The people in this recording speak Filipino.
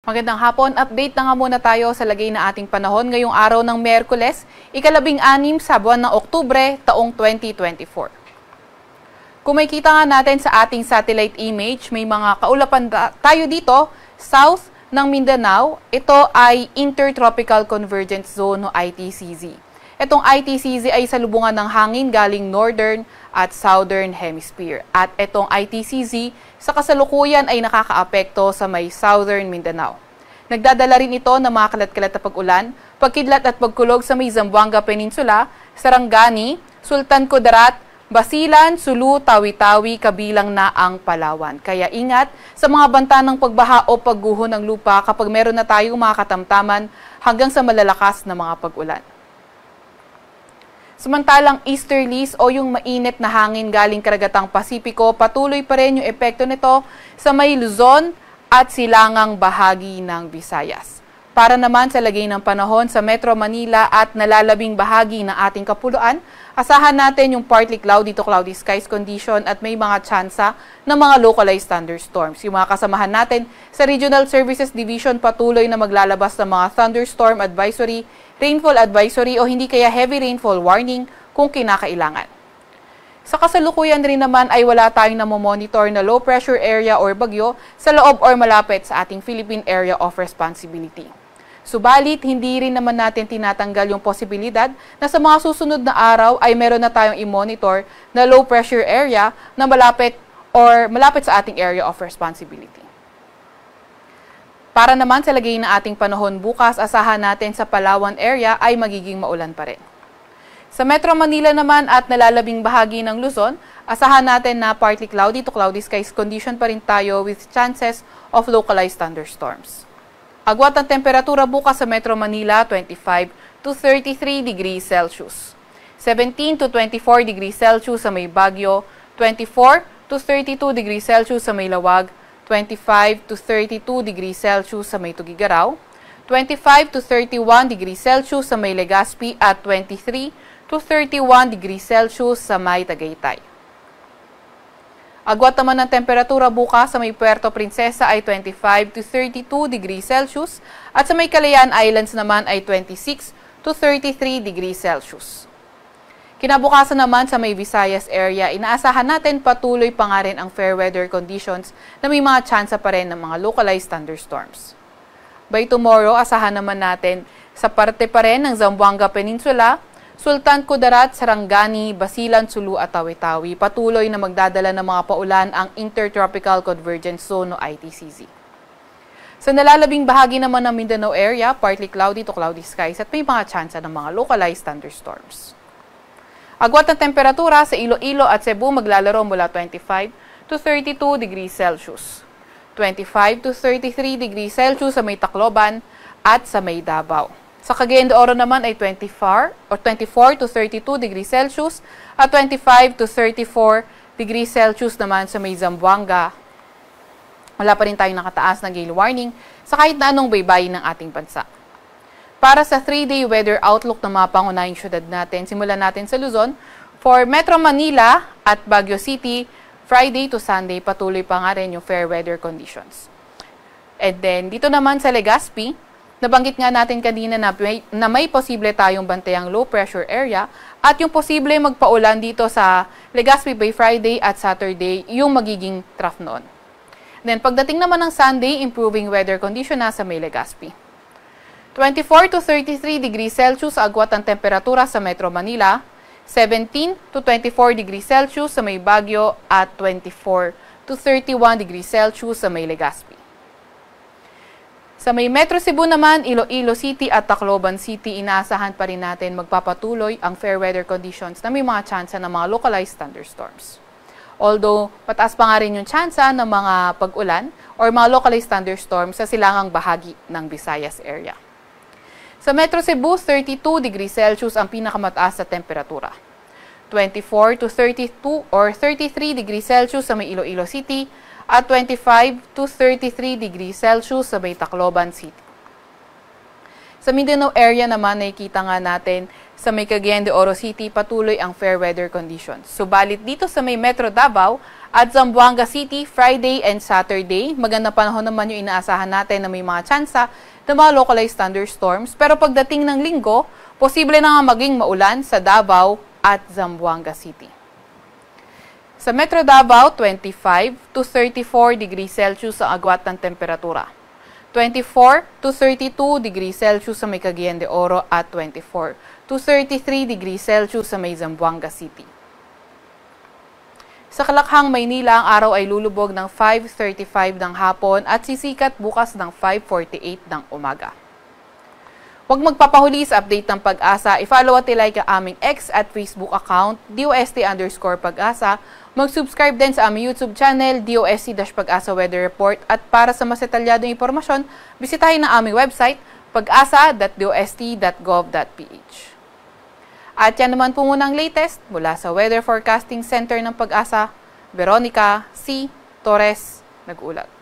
Magandang hapon, update na nga muna tayo sa lagay na ating panahon ngayong araw ng Miyerkules, ika-16 sa buwan ng Oktubre, taong 2024. Kung makikita nga natin sa ating satellite image, may mga kaulapan tayo dito, south ng Mindanao. Ito ay Intertropical Convergence Zone o ITCZ. Itong ITCZ ay salubungan ng hangin galing northern at southern hemisphere. At itong ITCZ sa kasalukuyan ay nakakaapekto sa may southern Mindanao. Nagdadala rin ito ng mga kalat-kalat na pag-ulan, pagkidlat at pagkulog sa may Zamboanga Peninsula, Sarangani, Sultan Kudarat, Basilan, Sulu, Tawi-Tawi, kabilang na ang Palawan. Kaya ingat sa mga banta ng pagbaha o pagguho ng lupa kapag meron na tayong mga katamtaman hanggang sa malalakas na mga pag-ulan. Samantalang easterlies o yung mainit na hangin galing karagatang Pasipiko, patuloy pa rin yung epekto nito sa may Luzon at silangang bahagi ng Visayas. Para naman sa lagay ng panahon sa Metro Manila at nalalabing bahagi ng ating kapuluan, asahan natin yung partly cloudy to cloudy skies condition at may mga tsansa ng mga localized thunderstorms. Yung mga kasamahan natin sa Regional Services Division patuloy na maglalabas ng mga thunderstorm advisory, rainfall advisory o hindi kaya heavy rainfall warning kung kinakailangan. Sa kasalukuyan rin naman ay wala tayong namomonitor na low pressure area or bagyo sa loob or malapit sa ating Philippine Area of Responsibility. Subalit, hindi rin naman natin tinatanggal yung posibilidad na sa mga susunod na araw ay meron na tayong i-monitor na low pressure area na malapit sa ating area of responsibility. Para naman sa lagay na ating panahon bukas, asahan natin sa Palawan area ay magiging maulan pa rin. Sa Metro Manila naman at nalalabing bahagi ng Luzon, asahan natin na partly cloudy to cloudy skies condition pa rin tayo with chances of localized thunderstorms. Agwat ng temperatura bukas sa Metro Manila, 25 to 33 degrees Celsius. 17 to 24 degrees Celsius sa may Baguio, 24 to 32 degrees Celsius sa may Lawag, 25 to 32 degrees Celsius sa may Tugigaraw, 25 to 31 degrees Celsius sa may Legazpi at 23 to 31 degrees Celsius sa may Tagaytay. Agwat naman ng temperatura bukas sa may Puerto Princesa ay 25 to 32 degrees Celsius at sa may Calayan Islands naman ay 26 to 33 degrees Celsius. Kinabukasan naman sa may Visayas area, inaasahan natin patuloy pa nga rin ang fair weather conditions na may mga tsansa pa rin ng mga localized thunderstorms. By tomorrow, asahan naman natin sa parte pa rin ng Zamboanga Peninsula, Sultan Kudarat, Sarangani, Basilan, Sulu at Tawi-Tawi, patuloy na magdadala ng mga paulan ang Intertropical Convergence Zone o ITCZ. Sa nalalabing bahagi naman ng Mindanao area, partly cloudy to cloudy skies at may mga tsansa ng mga localized thunderstorms. Agwat ng temperatura sa Iloilo at Cebu maglalaro mula 25 to 32 degrees Celsius, 25 to 33 degrees Celsius sa may Tacloban at sa may Davao. Sa Cagayan de Oro naman ay 24 to 32 degrees Celsius at 25 to 34 degrees Celsius naman sa may Zamboanga. Wala pa rin tayong nakataas na gale warning sa kahit na anong baybayin ng ating bansa. Para sa 3-day weather outlook ng mga pangunahing syudad natin, simulan natin sa Luzon. For Metro Manila at Baguio City, Friday to Sunday, patuloy pa nga rin yung fair weather conditions. And then, dito naman sa Legazpi, nabanggit nga natin kanina na may posible tayong bantayang low pressure area at yung posible magpaulan dito sa Legazpi by Friday at Saturday, yung magiging trough noon. Then, pagdating naman ng Sunday, improving weather condition na sa may Legazpi. 24 to 33 degrees Celsius agwat ang temperatura sa Metro Manila, 17 to 24 degrees Celsius sa may Baguio at 24 to 31 degrees Celsius sa may Legazpi. Sa may Metro Cebu naman, Iloilo City at Tacloban City, inaasahan pa rin natin magpapatuloy ang fair weather conditions na may mga tsansa ng mga localized thunderstorms. Although, pataas pa nga rin yung tsansa ng mga pag-ulan or mga localized thunderstorms sa silangang bahagi ng Visayas area. Sa Metro Cebu, 32 degrees Celsius ang pinakamataas na temperatura. 24 to 32 or 33 degrees Celsius sa may Iloilo City at 25 to 33 degrees Celsius sa may Tacloban City. Sa Mindanao area naman, nakikita nga natin Sa may Cagayan de Oro City, patuloy ang fair weather conditions. Subalit dito sa may Metro Davao at Zamboanga City, Friday and Saturday, magandang panahon naman yung inaasahan natin na may mga tsansa ng mga localized thunderstorms. Pero pagdating ng linggo, posible na nga maging maulan sa Davao at Zamboanga City. Sa Metro Davao, 25 to 34 degrees Celsius ang agwat ng temperatura. 24 to 32 degrees Celsius sa may Cagayan de Oro at 24 to 33 degrees Celsius sa may Zamboanga City. Sa Kalakhang, Maynila, ang araw ay lulubog ng 5:35 ng hapon at sisikat bukas ng 5:48 ng umaga. Huwag magpapahuli sa update ng Pag-asa. I-follow at i-like ang aming X at Facebook account, DOST_Pag-asa. Mag-subscribe din sa aming YouTube channel, DOST-Pag-asa Weather Report. At para sa mas detalyadong impormasyon, bisitahin ang aming website, pag-asa.dost.gov.ph. At yan naman po muna ang latest mula sa Weather Forecasting Center ng Pag-asa. Veronica C. Torres, nag-ulat.